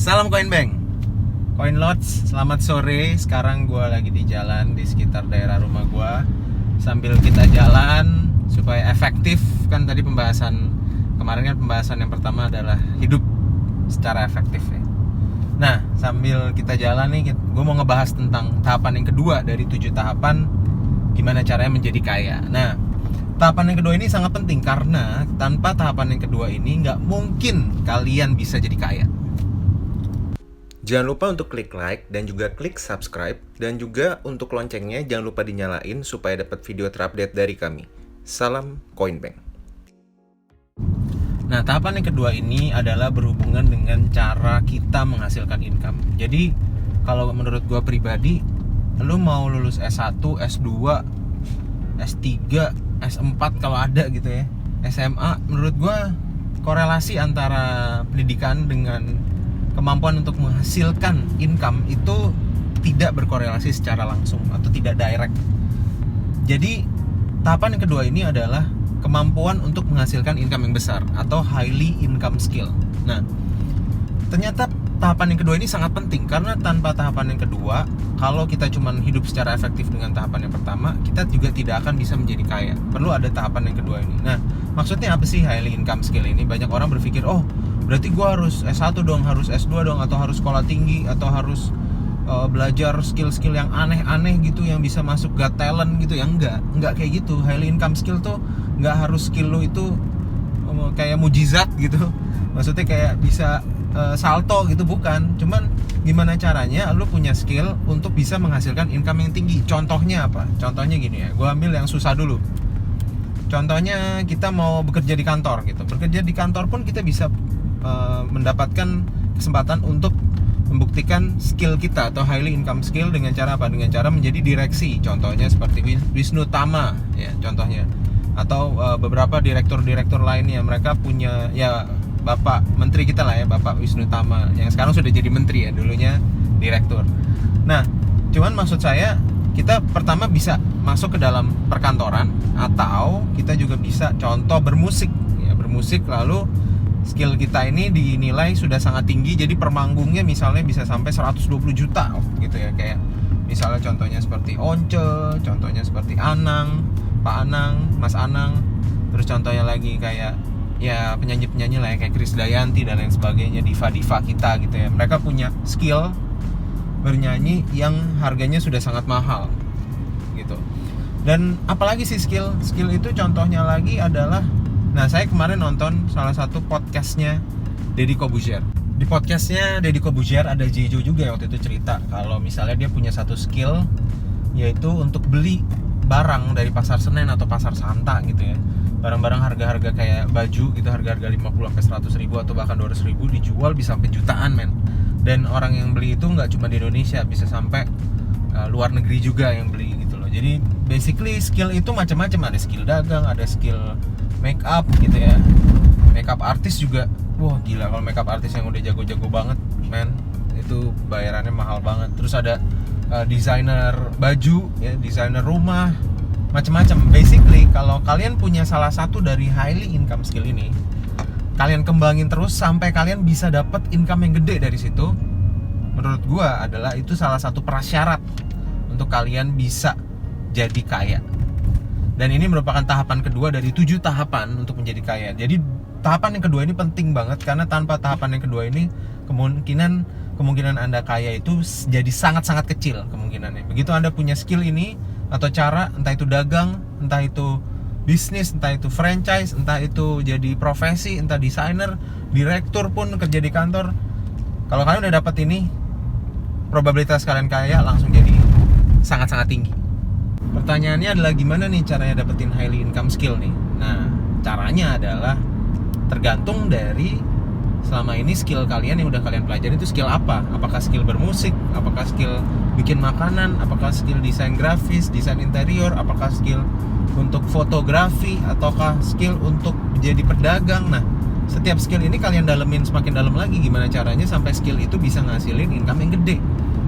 Salam Koin Bank, Koin Lots, selamat sore. Sekarang gue lagi di jalan di sekitar daerah rumah gue. Sambil kita jalan supaya efektif. Kan tadi kemarin kan pembahasan yang pertama adalah hidup secara efektif ya. Nah, sambil kita jalan nih, gue mau ngebahas tentang tahapan yang kedua dari 7 tahapan gimana caranya menjadi kaya. Nah, tahapan yang kedua ini sangat penting karena tanpa tahapan yang kedua ini nggak mungkin kalian bisa jadi kaya. Jangan lupa untuk klik like dan juga klik subscribe, dan juga untuk loncengnya jangan lupa dinyalain supaya dapat video terupdate dari kami. Salam Koin Bank. Nah, tahapan yang kedua ini adalah berhubungan dengan cara kita menghasilkan income. Jadi, kalau menurut gue pribadi, lu mau lulus S1, S2, S3, S4 kalau ada gitu ya, SMA, menurut gue korelasi antara pendidikan dengan kemampuan untuk menghasilkan income itu tidak berkorelasi secara langsung atau tidak direct. Jadi tahapan yang kedua ini adalah kemampuan untuk menghasilkan income yang besar atau highly income skill. Nah, ternyata tahapan yang kedua ini sangat penting karena tanpa tahapan yang kedua, kalau kita cuma hidup secara efektif dengan tahapan yang pertama, kita juga tidak akan bisa menjadi kaya. Perlu ada tahapan yang kedua ini. Nah, maksudnya apa sih highly income skill ini? Banyak orang berpikir, oh berarti gue harus S1 dong, harus S2 dong, atau harus sekolah tinggi, atau harus belajar skill-skill yang aneh-aneh gitu yang bisa masuk Got Talent gitu ya. Enggak kayak gitu. Highly income skill tuh enggak harus skill lu itu kayak mujizat gitu. Maksudnya kayak bisa salto gitu, bukan. Cuman gimana caranya lu punya skill untuk bisa menghasilkan income yang tinggi. Contohnya apa? Contohnya gini ya, gue ambil yang susah dulu. Contohnya kita mau bekerja di kantor gitu. Bekerja di kantor pun kita bisa mendapatkan kesempatan untuk membuktikan skill kita atau highly income skill dengan cara apa? Dengan cara menjadi direksi. Contohnya seperti Wisnu Tama ya, contohnya. Atau beberapa direktur-direktur lainnya, mereka punya ya Bapak Menteri kita lah ya, Bapak Wisnu Tama yang sekarang sudah jadi menteri ya, dulunya direktur. Nah, cuman maksud saya kita pertama bisa masuk ke dalam perkantoran atau kita juga bisa contoh bermusik ya, bermusik lalu skill kita ini dinilai sudah sangat tinggi, jadi per manggungnya misalnya bisa sampai 120 juta gitu ya, kayak misalnya contohnya seperti Once, contohnya seperti Anang, Pak Anang, Mas Anang, terus contohnya lagi kayak ya penyanyi-penyanyi lah ya, kayak Krisdayanti dan lain sebagainya, diva-diva kita gitu ya. Mereka punya skill bernyanyi yang harganya sudah sangat mahal gitu. Dan apalagi sih skill itu contohnya lagi adalah, nah saya kemarin nonton salah satu podcastnya Deddy Corbuzier. Di podcastnya Deddy Corbuzier ada Jejo juga yang waktu itu cerita kalau misalnya dia punya satu skill, yaitu untuk beli barang dari pasar Senen atau pasar Santa gitu ya, barang-barang harga-harga kayak baju gitu, harga-harga 50-100 ribu atau bahkan 200 ribu dijual bisa sampai jutaan men. Dan orang yang beli itu nggak cuma di Indonesia, bisa sampai luar negeri juga yang beli gitu loh. Jadi basically skill itu macam-macam, ada skill dagang, ada skill make up gitu ya, make up artis juga. Wah gila, kalau make up artis yang udah jago-jago banget men, itu bayarannya mahal banget. Terus ada desainer baju ya, desainer rumah, macam-macam. Basically kalau kalian punya salah satu dari highly income skill ini, kalian kembangin terus sampai kalian bisa dapat income yang gede dari situ. Menurut gua adalah itu salah satu prasyarat untuk kalian bisa jadi kaya. Dan ini merupakan tahapan kedua dari 7 tahapan untuk menjadi kaya. Jadi tahapan yang kedua ini penting banget karena tanpa tahapan yang kedua ini kemungkinan Anda kaya itu jadi sangat-sangat kecil kemungkinannya. Begitu Anda punya skill ini atau cara, entah itu dagang, entah itu bisnis, entah itu franchise, entah itu jadi profesi, entah desainer, direktur pun kerja di kantor. Kalau kalian udah dapat ini, probabilitas kalian kaya langsung jadi sangat-sangat tinggi. Pertanyaannya adalah gimana nih caranya dapetin highly income skill nih? Nah, caranya adalah tergantung dari selama ini skill kalian yang udah kalian pelajari itu skill apa? Apakah skill bermusik? Apakah skill bikin makanan? Apakah skill desain grafis, desain interior? Apakah skill untuk fotografi? Ataukah skill untuk jadi pedagang? Nah, setiap skill ini kalian dalemin semakin dalam lagi gimana caranya sampai skill itu bisa ngasilin income yang gede.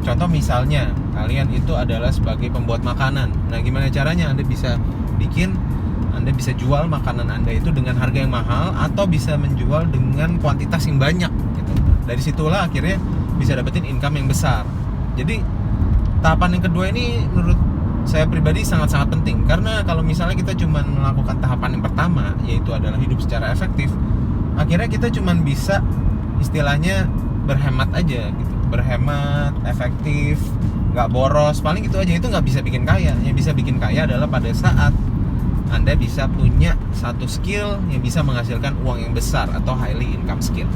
Contoh misalnya kalian itu adalah sebagai pembuat makanan. Nah, gimana caranya Anda bisa jual makanan Anda itu dengan harga yang mahal atau bisa menjual dengan kuantitas yang banyak gitu. Dari situlah akhirnya bisa dapetin income yang besar. Jadi tahapan yang kedua ini menurut saya pribadi sangat-sangat penting, karena kalau misalnya kita cuma melakukan tahapan yang pertama, yaitu adalah hidup secara efektif, akhirnya kita cuma bisa istilahnya berhemat aja gitu, berhemat, efektif, nggak boros, paling gitu aja. Itu nggak bisa bikin kaya. Yang bisa bikin kaya adalah pada saat Anda bisa punya satu skill yang bisa menghasilkan uang yang besar atau highly income skill.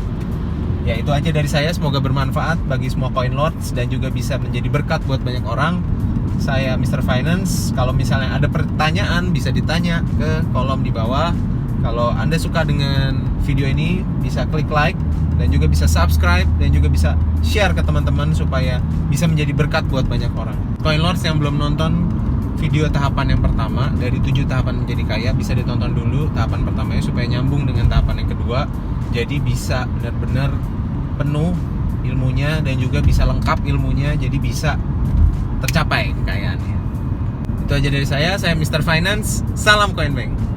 Ya itu aja dari saya, semoga bermanfaat bagi semua Coin Lords dan juga bisa menjadi berkat buat banyak orang. Saya Mr. Finance. Kalau misalnya ada pertanyaan bisa ditanya ke kolom di bawah. Kalau Anda suka dengan video ini, bisa klik like dan juga bisa subscribe dan juga bisa share ke teman-teman supaya bisa menjadi berkat buat banyak orang. Coin Lords yang belum nonton video tahapan yang pertama dari 7 tahapan menjadi kaya, bisa ditonton dulu tahapan pertamanya supaya nyambung dengan tahapan yang kedua. Jadi bisa benar-benar penuh ilmunya dan juga bisa lengkap ilmunya, jadi bisa tercapai kekayaannya. Itu aja dari saya Mr. Finance. Salam Coin Bank.